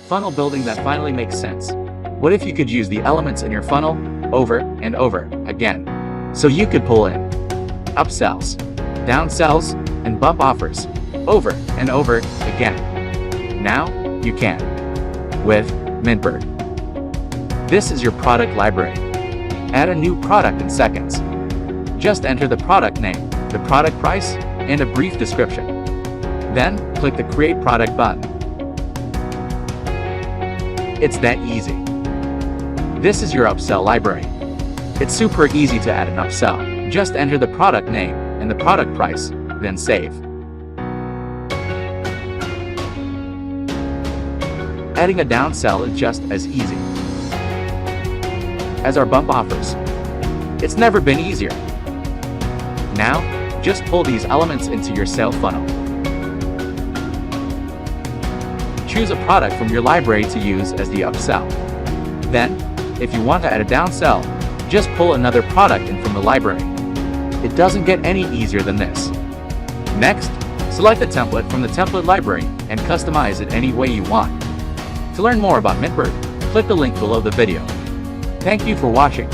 funnel building that finally makes sense. What if you could use the elements in your funnel over and over again? So you could pull in upsells, downsells, and bump offers over and over again. Now you can with Mintbird. This is your product library. Add a new product in seconds. Just enter the product name, the product price, and a brief description. Then click the Create Product button. It's that easy. This is your upsell library. It's super easy to add an upsell. Just enter the product name and the product price, then save. Adding a downsell is just as easy as our bump offers. It's never been easier. Now, just pull these elements into your sales funnel. Choose a product from your library to use as the upsell. Then, if you want to add a downsell, just pull another product in from the library. It doesn't get any easier than this. Next, select the template from the template library and customize it any way you want. To learn more about Mintbird, click the link below the video. Thank you for watching.